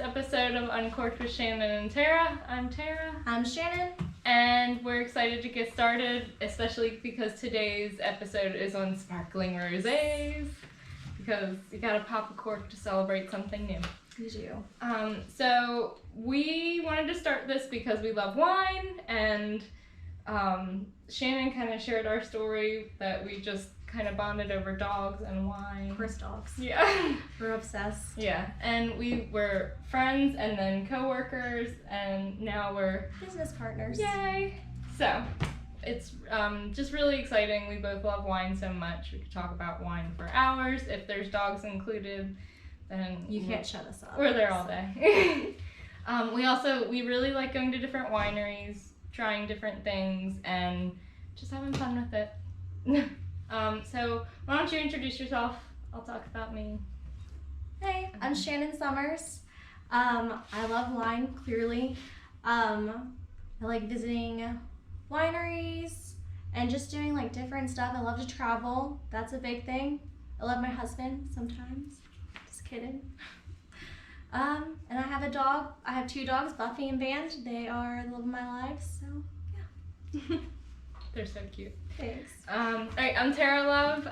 episode of Uncorked with Shannon and Tara. I'm Tara. I'm Shannon. And we're excited to get started, especially because today's episode is on sparkling rosés. Because you gotta pop a cork to celebrate something new. You do. So we wanted to start this because we love wine, and Shannon kind of shared our story that we just kind of bonded over dogs and wine. Of course, dogs. Yeah. We're obsessed. Yeah, and we were friends and then co-workers, and now we're business partners. Yay! So it's just really exciting. We both love wine so much. We could talk about wine for hours. If there's dogs included, then you can't shut us up. We're there all day. We really like going to different wineries, trying different things, and just having fun with it. So why don't you introduce yourself? I'll talk about me. Hey, I'm Shannon Summers. I love wine, clearly. I like visiting wineries and just doing like different stuff. I love to travel. That's a big thing. I love my husband sometimes. Just kidding. And I have a dog. I have 2 dogs, Buffy and Band. They are the love of my life, so yeah. They're so cute. Thanks. Alright, I'm Tara Love.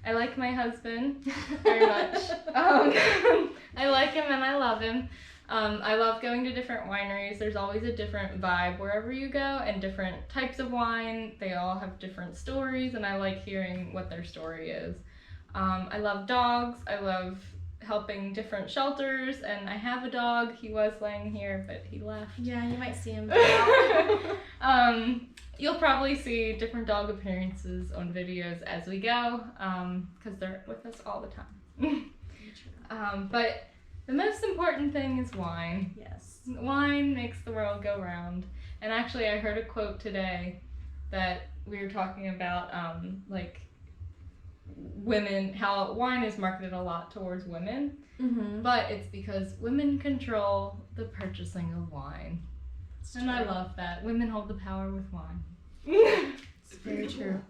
I like my husband very much. I like him and I love him. I love going to different wineries. There's always a different vibe wherever you go, and different types of wine. They all have different stories, and I like hearing what their story is. I love dogs. I love helping different shelters, and I have a dog. He was laying here, but he left. Yeah, you might see him. You'll probably see different dog appearances on videos as we go, because they're with us all the time. But the most important thing is wine. Yes. Wine makes the world go round. And actually, I heard a quote today that we were talking about, women, how wine is marketed a lot towards women, but it's because women control the purchasing of wine. And I love that. Women hold the power with wine. It's very true.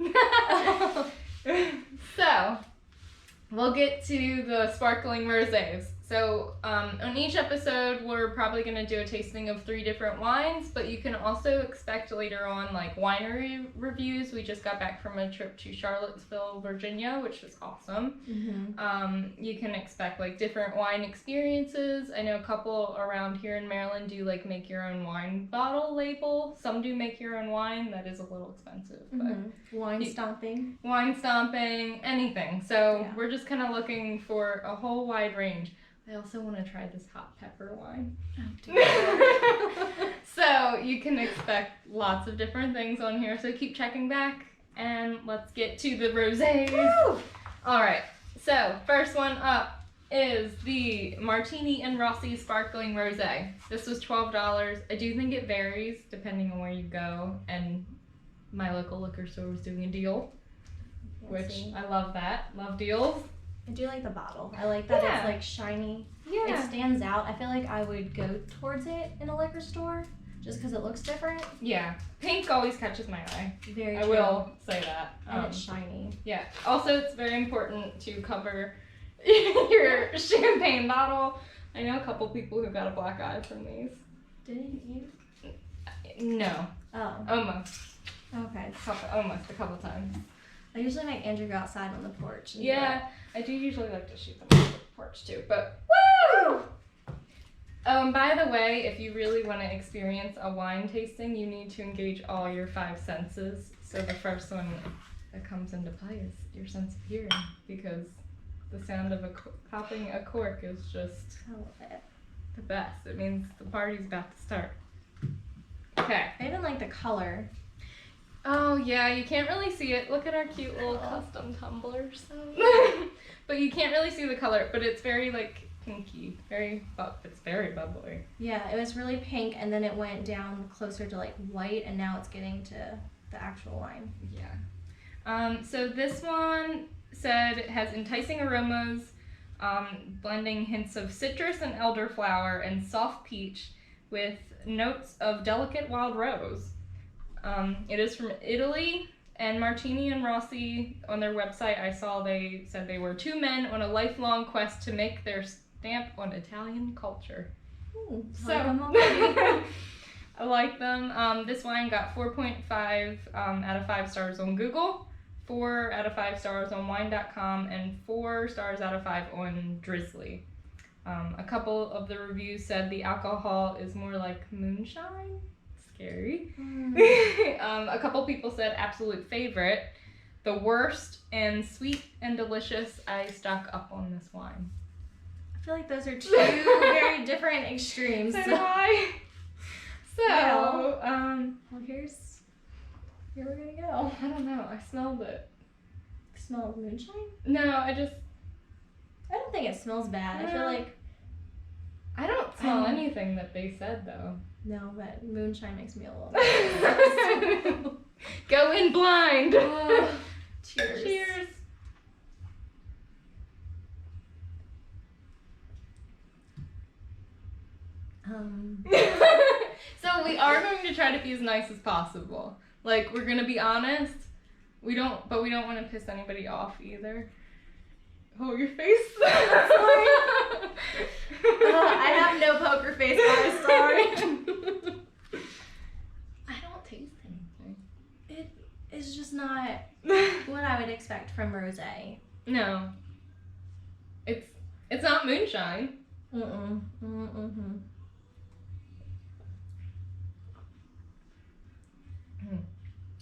So, we'll get to the sparkling rosés. So, on each episode, we're probably going to do a tasting of 3 different wines, but you can also expect later on, like, winery reviews. We just got back from a trip to Charlottesville, Virginia, which was awesome. You can expect, like, different wine experiences. I know a couple around here in Maryland do, like, make your own wine bottle label. Some do make your own wine. That is a little expensive. But Wine stomping. Wine stomping, anything. So, we're just kind of looking for a whole wide range. I also want to try this hot pepper wine. So you can expect lots of different things on here. So keep checking back, and let's get to the rosés. All right. So first one up is the Martini and Rossi Sparkling Rosé. This was $12. I do think it varies depending on where you go, and my local liquor store was doing a deal, which I love that. Love deals. I do like the bottle. I like that it's like shiny. Yeah. It stands out. I feel like I would go towards it in a liquor store just because it looks different. Yeah. Pink always catches my eye. Very I true. will say that. And it's shiny. Yeah. Also, it's very important to cover your champagne bottle. I know a couple people who got a black eye from these. Didn't you? No. Oh. Almost. Okay. Almost a couple times. I usually make Andrew go outside on the porch. Yeah. I do usually like to shoot them on the porch too, but woo! By the way, if you really want to experience a wine tasting, you need to engage all your 5 senses. So the first one that comes into play is your sense of hearing, because the sound of popping a cork is just the best. It means the party's about to start. Okay. I even like the color. Oh yeah, you can't really see it. Look at our cute little custom tumblers. But you can't really see the color, but it's very like pinky, it's very bubbly. Yeah, it was really pink, and then it went down closer to like white, and now it's getting to the actual wine. Yeah. So this one said it has enticing aromas, blending hints of citrus and elderflower and soft peach with notes of delicate wild rose. It is from Italy, and Martini and Rossi, on their website, I saw they said they were 2 men on a lifelong quest to make their stamp on Italian culture. Ooh, So, like 'em already. I like them. This wine got 4.5 out of 5 stars on Google, 4 out of 5 stars on wine.com, and 4 stars out of 5 on Drizzly. A couple of the reviews said the alcohol is more like moonshine. Scary. A couple people said absolute favorite. The worst and sweet and delicious. I stock up on this wine. I feel like those are two very different extremes. So do I. So, Well, here we're gonna go. I don't know. I smelled it. Smell moonshine? No, I don't think it smells bad. I feel like I don't smell anything that they said though. no, but moonshine makes me a little. Go in blind. Oh, cheers. Cheers. So we are going to try to be as nice as possible. Like, we're gonna be honest. We don't want to piss anybody off either. Oh, your face. I have no poker face, guys. Sorry. I don't taste anything. It is just not what I would expect from rosé. No. It's not moonshine. It's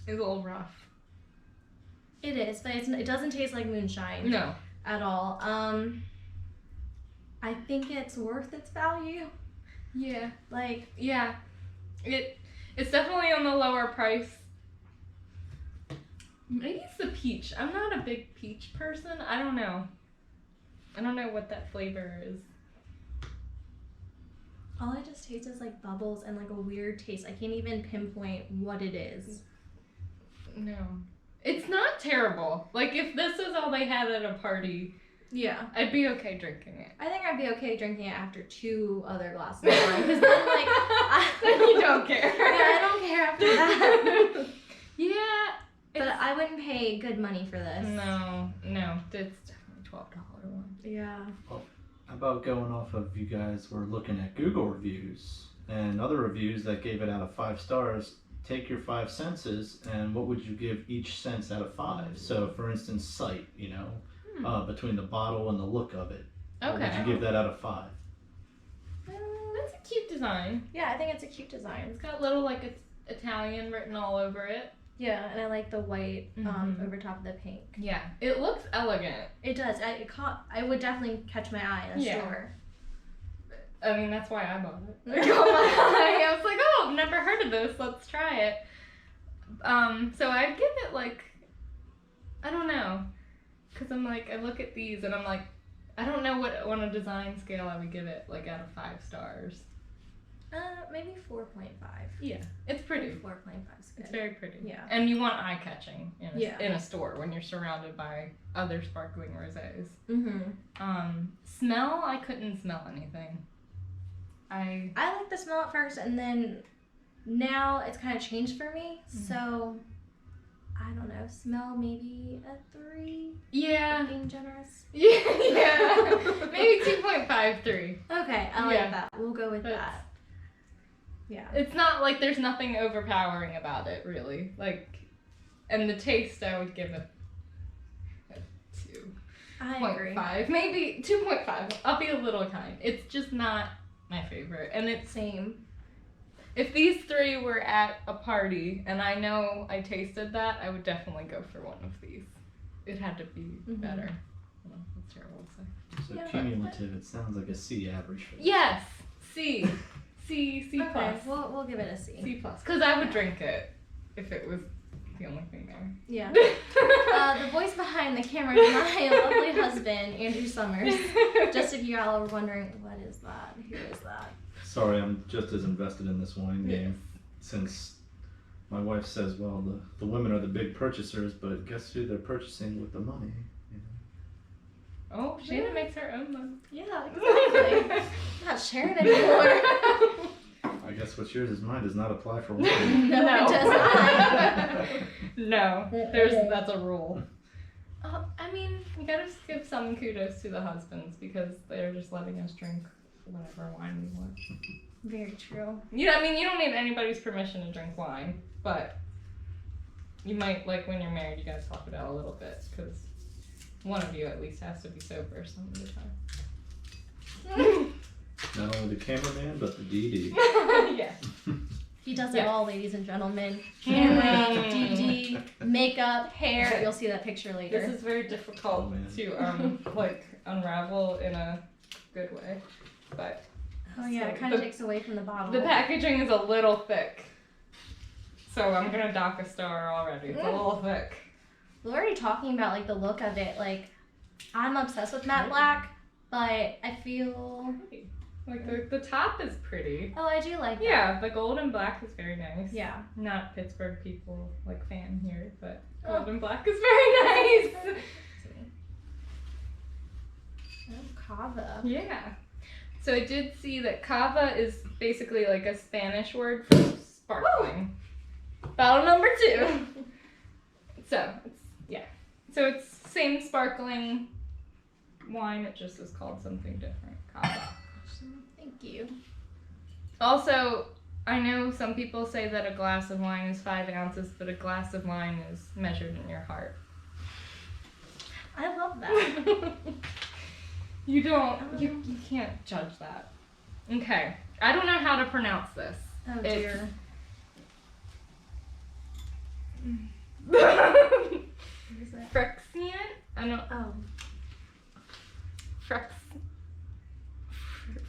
a little rough. It is, but it doesn't taste like moonshine. No. At all. I think it's worth its value. Yeah. Like, Yeah. It's definitely on the lower price. Maybe it's the peach. I'm not a big peach person. I don't know. I don't know what that flavor is. all I just taste is like bubbles and like a weird taste. I can't even pinpoint what it is. No. It's not terrible. Like, if this is all they had at a party, Yeah. I'd be okay drinking it. I think I'd be okay drinking it after 2 other glasses of wine. Because then, like, Then you don't care. Yeah, I don't care after that. Yeah. But I wouldn't pay good money for this. No. It's definitely $12 one. Yeah. How about going off of you guys were looking at Google reviews and other reviews that gave it out of 5 stars? Take your 5 senses and what would you give each sense out of 5? So, for instance, sight, between the bottle and the look of it. What would you give that out of 5? That's a cute design. Yeah, I think it's a cute design. It's got little, like, it's Italian written all over it. Yeah, and I like the white over top of the pink. Yeah. It looks elegant. It does. I would definitely catch my eye in a store. I mean, that's why I bought it. It caught my eye. I was like, oh, I've never heard of this. Let's try it. So I'd give it, like, I don't know. Because I'm like, I look at these and I'm like, I don't know what on a design scale I would give it, like, out of 5 stars. Maybe 4.5. Yeah. It's pretty. 4.5 is good. It's very pretty. Yeah. And you want eye-catching Yeah. in a store when you're surrounded by other sparkling rosés. Mm-hmm. Smell, I couldn't smell anything. I like the smell at first, and then now it's kind of changed for me. So, I don't know. Smell maybe a 3. Yeah. Being generous. Yeah. Maybe 2.53. Okay, I like Yeah. that. We'll go with That's- that. Yeah. It's not like there's nothing overpowering about it, really. Like, and the taste, I would give it a I agree. 2.5. Maybe 2.5. I'll be a little kind. It's just not my favorite. And it's, Same. if these 3 were at a party and I know I tasted that, I would definitely go for one of these. It had to be better. Well, that's terrible to say. So Yeah, cumulative, it sounds like a C average for this. Yes! C. C Okay, plus. we'll give it a C. C plus. Because I would drink it if it was the only thing there. Yeah. The voice behind the camera is my lovely husband, Andrew Summers. Just if you all were wondering, what is that? Who is that? Sorry, I'm just as invested in this wine game since my wife says, well, the women are the big purchasers, but guess who they're purchasing with the money? Oh, Shannon makes her own money. Yeah, exactly. I'm not sharing anymore. I guess what's yours is mine does not apply for wine. No, it does not. No, that's a rule. I mean, You gotta just give some kudos to the husbands because they're just letting us drink whatever wine we want. Very true. You know, I mean, you don't need anybody's permission to drink wine, but you might, like, when you're married, you gotta talk it out a little bit because one of you at least has to be sober some of the time. Not only the cameraman, but the DD. Yeah. He does Yeah. it all, ladies and gentlemen. Camera, Mm. DD, makeup, hair. You'll see that picture later. This is very difficult Oh, man. to like unravel in a good way, but Oh yeah, it so kind of the- takes away from the bottle. the packaging is a little thick. So I'm gonna dock a star already. It's a little thick. We're already talking about like the look of it. Like, I'm obsessed with matte black, but I feel Like the top is pretty. I do like that. Yeah, the gold and black is very nice. Yeah. Not Pittsburgh people like fan here, but Oh. gold and black is very nice. Oh, cava. Yeah. So I did see that cava is basically like a Spanish word for sparkling. Bottle number 2. So it's same sparkling wine. It just is called something different. Cava. Thank you. Also, I know some people say that a glass of wine is 5 ounces, but a glass of wine is measured in your heart. I love that. You can't judge that. Okay. I don't know how to pronounce this. Oh It's- dear. What is it? Frexian? I don't. Oh.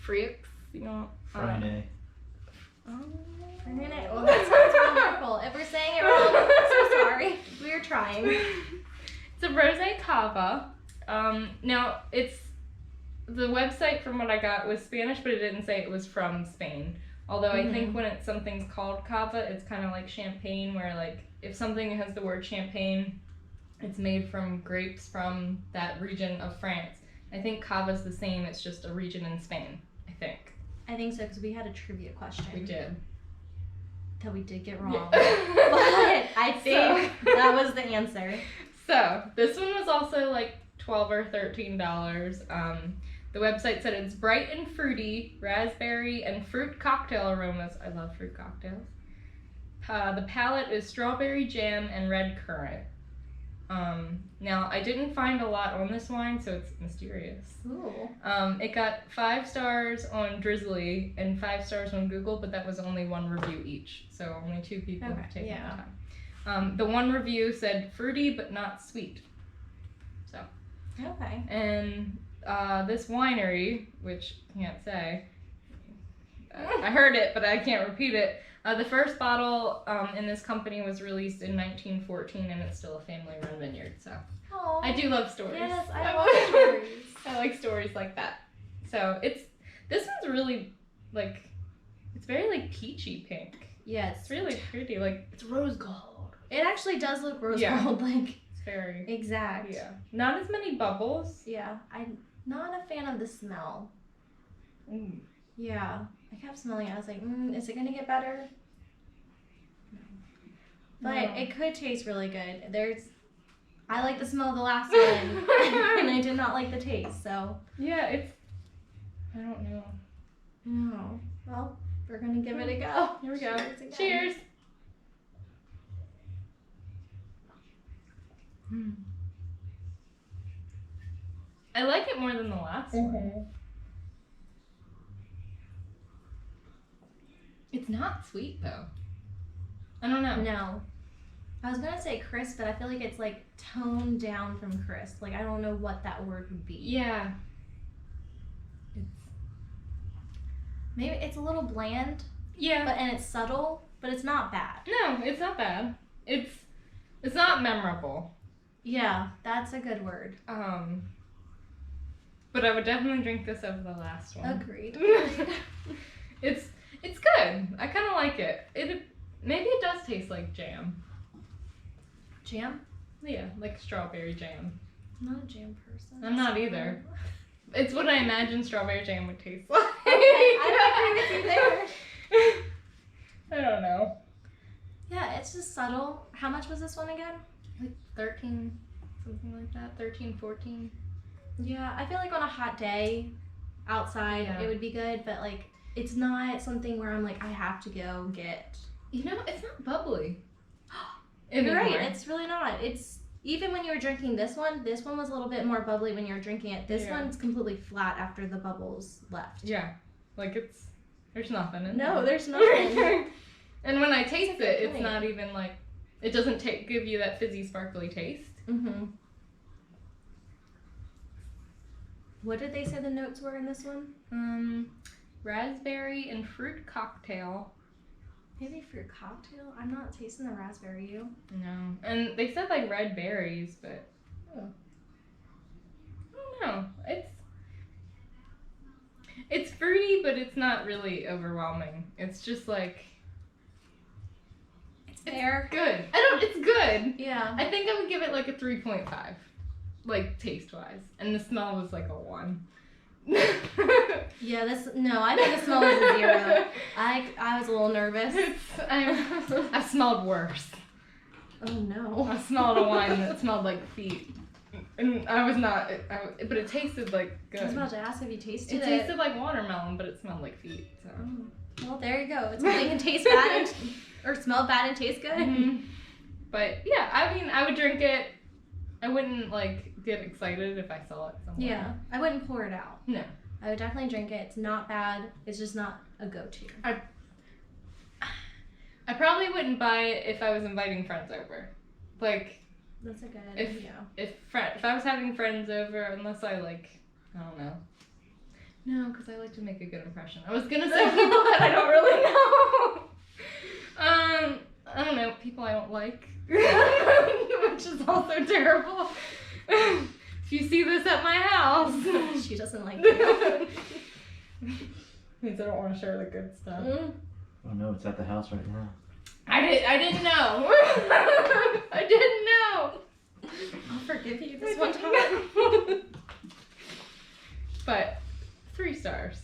Frix? You know? Friday. Oh. Well, that sounds wonderful. If we're saying it wrong, so sorry. We are trying. It's a rosé cava. Now it's the website from what I got was Spanish, but it didn't say it was from Spain. Although I think when something's called cava, it's kind of like champagne, where like if something has the word champagne, it's made from grapes from that region of France. I think cava's the same. It's just a region in Spain. I think I think so, because we had a trivia question we did. that we did get wrong. Yeah. But I think that was the answer. So this one was also like $12 or $13. The website said it's bright and fruity, raspberry and fruit cocktail aromas. I love fruit cocktails. The palette is strawberry jam and red currant. Now I didn't find a lot on this wine, so it's mysterious. Ooh. It got 5 stars on Drizzly and 5 stars on Google, but that was only 1 review each, so only 2 people have taken yeah. the time. The 1 review said fruity but not sweet. So. Okay. And this winery, which I can't say, I heard it, but I can't repeat it. The first bottle in this company was released in 1914, and it's still a family-run vineyard. So Aww. I do love stories. Yes, I love stories. I like stories like that. So this one's really like, it's very like peachy pink. Yes. It's really pretty. Like it's rose gold. It actually does look rose Yeah. gold, like It's very exact. yeah. Not as many bubbles. Yeah. I'm not a fan of the smell. Ooh. Yeah. I kept smelling it. I was like, is it gonna get better? But No. it could taste really good. I like the smell of the last one, and I did not like the taste. So. Yeah, it's. I don't know. No. Well, we're gonna give it a go. Here we go. Cheers again. Cheers. I like it more than the last one. It's not sweet though. I don't know. No. I was gonna say crisp, but I feel like it's like toned down from crisp. Like I don't know what that word would be. Yeah. Maybe it's a little bland, Yeah. and it's subtle, but it's not bad. No, it's not bad. It's not memorable. Yeah, that's a good word. But I would definitely drink this over the last one. Agreed. It's good. I kind of like it. Maybe it does taste like jam. Jam? Yeah, like strawberry jam. I'm not a jam person. I'm not either. It's what I imagine strawberry jam would taste like. I don't agree with you there. I don't know. Yeah, it's just subtle. How much was this one again? Like 13. something like that. 13, 14. Yeah, I feel like on a hot day outside Yeah. it would be good, but like it's not something where I'm like I have to go get. You know, it's not bubbly. You're anymore. right, it's really not. It's even when you were drinking this one was a little bit more bubbly when you were drinking it. This Yeah. one's completely flat after the bubbles left. Yeah, like there's nothing in No, there. there's nothing. And when I taste That's a good it, it's point. not even like, it doesn't give you that fizzy, sparkly taste. Mm-hmm. What did they say the notes were in this one? Raspberry and fruit cocktail. Maybe fruit cocktail? I'm not tasting the raspberry, you? No. And they said like red berries, but I don't know. It's fruity, but it's not really overwhelming. It's just like, It's fair. good. It's good. Yeah. I think I would give it like a 3.5, like taste wise, and the smell was like a 1. Yeah, I think the smell was a 0. I was a little nervous. I've smelled worse. Oh no. I smelled a wine that smelled like feet, and I was not. But it tasted like good. I was about to ask if you tasted It it. tasted like watermelon, but it smelled like feet. So. Oh. Well, there you go. It's something can taste bad or smell bad and taste good. Mhm. But yeah, I mean, I would drink it. I wouldn't like get excited if I saw it somewhere. Yeah, I wouldn't pour it out. No. I would definitely drink it. It's not bad. It's just not a go-to. I probably wouldn't buy it if I was inviting friends over. Like, That's a good If- yeah. if I was having friends over, unless I like, I don't know. No, because I like to make a good impression. I was gonna say people that I don't really know. I don't know, people I don't like, which is also terrible. If you see this at my house, She doesn't like you. means I don't want to share the good stuff. Oh no, it's at the house right now. I didn't know. I didn't know. I'll forgive you this one time. But 3 stars.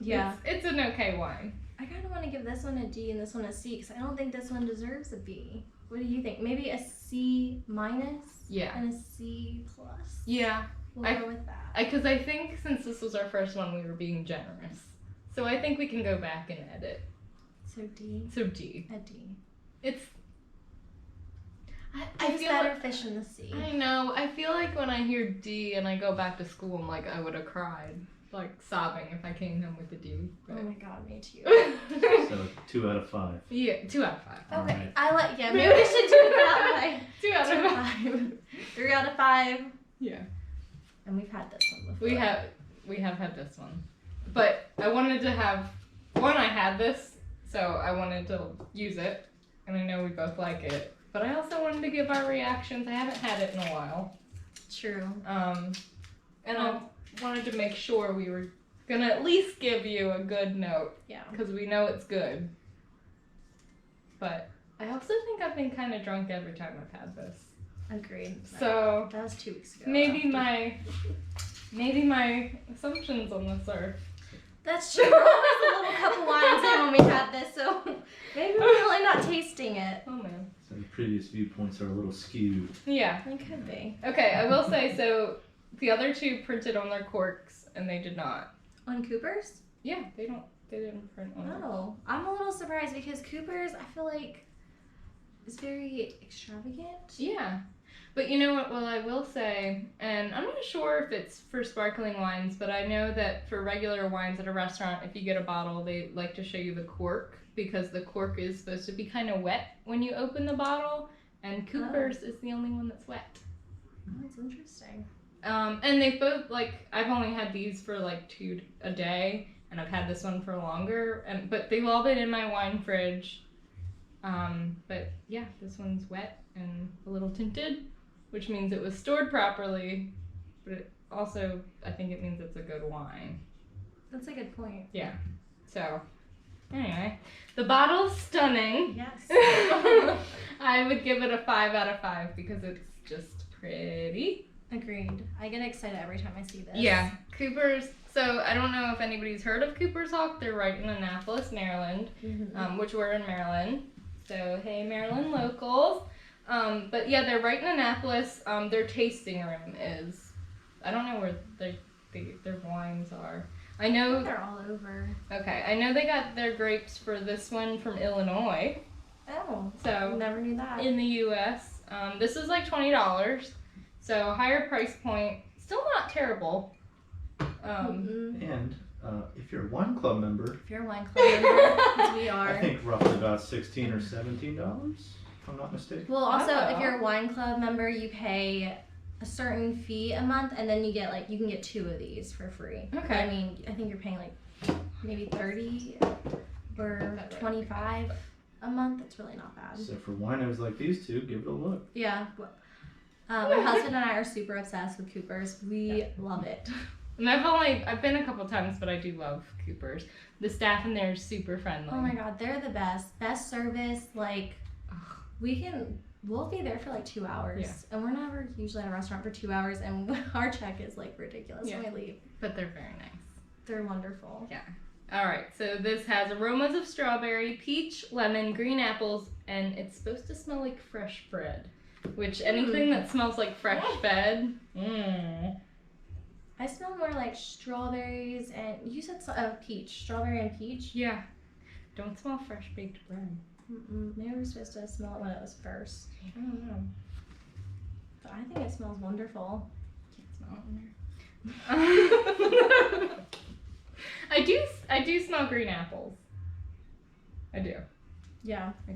Yeah. It's an okay wine. I kind of want to give this one a D and this one a C because I don't think this one deserves a B. What do you think? Maybe a C minus Yeah. and a C plus. Yeah. We'll go with that. Because I think since this was our first one, we were being generous. So I think we can go back and edit. So D. So D. A D. It's. I There's feel better like, fish in the sea. I know. I feel like when I hear D and I go back to school, I'm like, I would have cried. Like sobbing if I came home with a D. Oh But... my god, me too. So 2 out of 5. Yeah, 2 out of 5. Okay, Alright. I like. Yeah, maybe we should do it that way. 2 out 2 of out 5. of 5. 3 out of 5. Yeah. And we've had this one before. We have had this one. But I wanted to have I had this, so I wanted to use it. And I know we both like it. But I also wanted to give our reactions. I haven't had it in a while. True. And I wanted to make sure we were gonna at least give you a good note. Yeah. Because we know it's good. But I also think I've been kind of drunk every time I've had this. Agreed. So That was 2 weeks ago. maybe my assumptions on this are. That's true. We're always a little couple wines in when we had this, so maybe we're really not tasting it. Oh man. So the previous viewpoints are a little skewed. Yeah. It could be. Okay, I will say, so the other 2 printed on their corks and they did not. On Cooper's? Yeah, they didn't print on theirs. No. I'm a little surprised because Cooper's, I feel like, is very extravagant. Yeah. But you know what, well, I will say, and I'm not sure if it's for sparkling wines, but I know that for regular wines at a restaurant, if you get a bottle, they like to show you the cork because the cork is supposed to be kind of wet when you open the bottle, and Cooper's is the only one that's wet. Oh, that's interesting. And they've both, like, I've only had these for like 2 a day, and I've had this one for longer, but they've all been in my wine fridge. But yeah, this one's wet and a little tinted, which means it was stored properly, but it also, I think it means it's a good wine. That's a good point. Yeah. So, anyway, the bottle's stunning. Yes. I would give it a 5 out of 5 because it's just pretty. Agreed. I get excited every time I see this. Yeah, Cooper's. So I don't know if anybody's heard of Cooper's Hawk. They're right in Annapolis, Maryland, Mm-hmm. which we're in Maryland. So hey, Maryland locals. But yeah, they're right in Annapolis. Their tasting room is, I don't know where their wines are. I know They're all over. Okay, I know they got their grapes for this one from Illinois. Oh, So never knew that. in the U.S., this is like $20, so higher price point. Still not terrible. And if you're a wine club member, If you're a wine club member, as we are. I think roughly about $16 or $17, if I'm not mistaken. Well, also, Oh. if you're a wine club member, you pay a certain fee a month, and then you can get 2 of these for free. Okay. I mean, I think you're paying like maybe 30 or 25 a month. It's really not bad. So for winos like these two, give it a look. Yeah. My husband and I are super obsessed with Coopers. We love it. And I've been a couple times, but I do love Cooper's. The staff in there is super friendly. Oh my god, they're the best. Best service. Like, we'll be there for like 2 hours. Yeah. And we're never usually at a restaurant for 2 hours, and our check is like ridiculous when we leave. But they're very nice. They're wonderful. Yeah. All right, so this has aromas of strawberry, peach, lemon, green apples, and it's supposed to smell like fresh bread. Which, anything that smells like fresh bread, I smell more like strawberries and, you said peach. Strawberry and peach? Yeah. Don't smell fresh baked bread. Maybe we're supposed to smell it when it was first. I don't know. But I think it smells wonderful. Can't smell it in there. I do smell green apples. I do. Yeah. I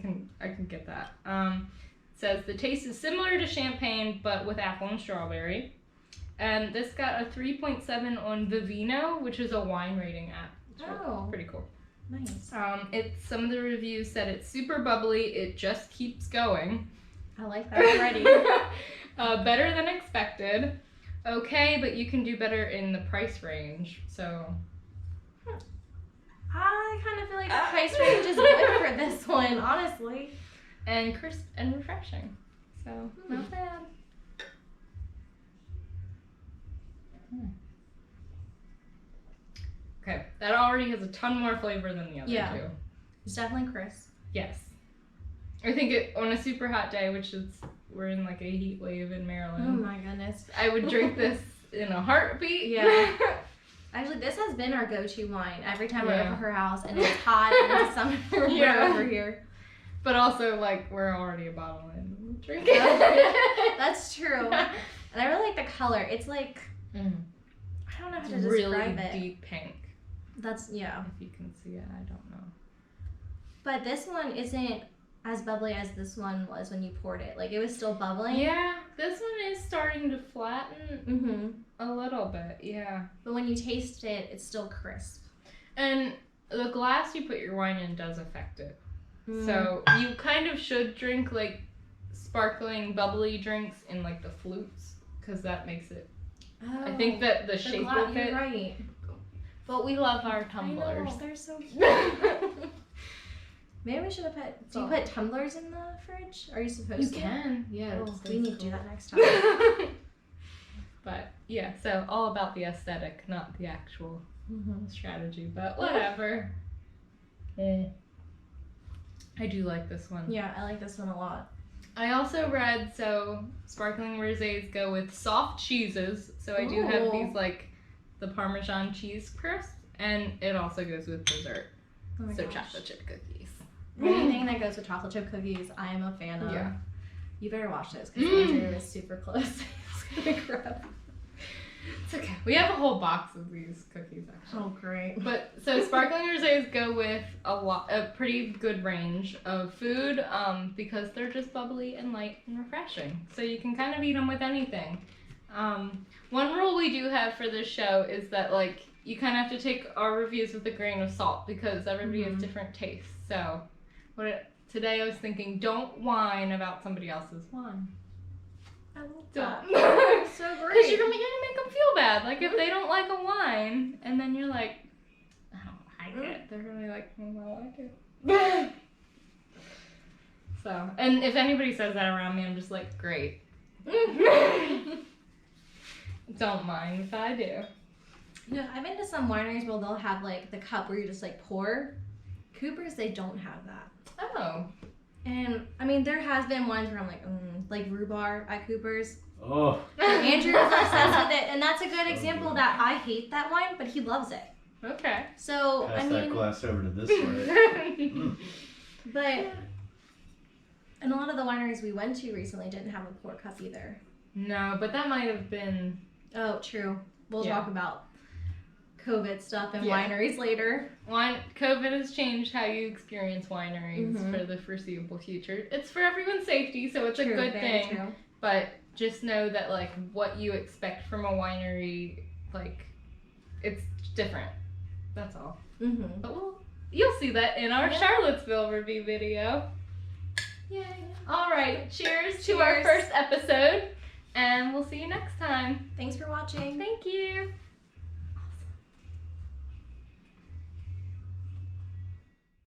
can get that. It says the taste is similar to champagne but with apple and strawberry. And this got a 3.7 on Vivino, which is a wine rating app. It's pretty cool. Nice. Some of the reviews said it's super bubbly, it just keeps going. I like that already. Better than expected. Okay, but you can do better in the price range. So I kind of feel like the price range is good for this one, honestly. and crisp and refreshing. So not bad. Okay, that already has a ton more flavor than the other two. It's definitely crisp. Yes. I think on a super hot day, we're in like a heat wave in Oh Maryland, my goodness. I would drink this in a heartbeat. Yeah. Actually, this has been our go-to wine every time we're Yeah. over her house, and it's hot and it's summer. Yeah. We're over here. But also, like, we're already a bottle in. Drink it. That's true. And I really like the color. It's like, I don't know how to really describe it. deep pink. That's, yeah. If you can see it, I don't know. But this one isn't as bubbly as this one was when you poured it. Like, it was still bubbling. Yeah, this one is starting to flatten a little bit, yeah. But when you taste it, it's still crisp. And the glass you put your wine in does affect it. So you kind of should drink, like, sparkling, bubbly drinks in, like, the flutes, because that makes it... I think that the shape will fit. You're right. But we love our tumblers. I know, they're so cute. Maybe we should have put... Do you put tumblers in the fridge? Are you supposed You to? can, yeah. Oh, we need to do that next time. But, yeah, so all about the aesthetic, not the actual strategy, but whatever. I do like this one. Yeah, I like this one a lot. I also read, so sparkling rosés go with soft cheeses. So I do have these, like, the Parmesan cheese crisp, and it also goes with dessert. Oh my So gosh. chocolate chip cookies. Anything that goes with chocolate chip cookies, I am a fan of. Yeah. You better watch this because Andrew is super close. He's gonna grab. It's okay. We have a whole box of these cookies, actually. Oh, great. But so sparkling rosés go with a pretty good range of food because they're just bubbly and light and refreshing. So you can kind of eat them with anything. One rule we do have for this show is that, like, you kind of have to take our reviews with a grain of salt because everybody has different tastes. So today I was thinking, don't whine about somebody else's wine. I love Don't. that. So Because great. you're gonna make them feel bad. Like, if they don't like a wine, and then you're like, I don't like it, they're gonna be like, I like it. So, and if anybody says that around me, I'm just like, great. Don't mind if I do. You know, I've been to some wineries where they'll have like the cup where you just like pour. Cooper's, they don't have that. Oh. And I mean, there has been ones where I'm like rhubarb at Cooper's. Oh. Andrew is obsessed with it, and that's a good example that I hate that wine, but he loves it. Okay. So Pass I that mean, glass over to this way. but and a lot of the wineries we went to recently didn't have a pour cup either. No, but that might have been. Oh, true. We'll Yeah. talk about COVID stuff and Yeah. wineries later. COVID has changed how you experience wineries Mhm. for the foreseeable future. It's for everyone's safety, so it's a True, good very thing. true. But just know that like what you expect from a winery, like it's different. That's all. Mm-hmm. But you'll see that in our Yeah. Charlottesville review video. Yay. All right, cheers to our Cheers. first episode, and we'll see you next time. Thanks for watching. Thank you.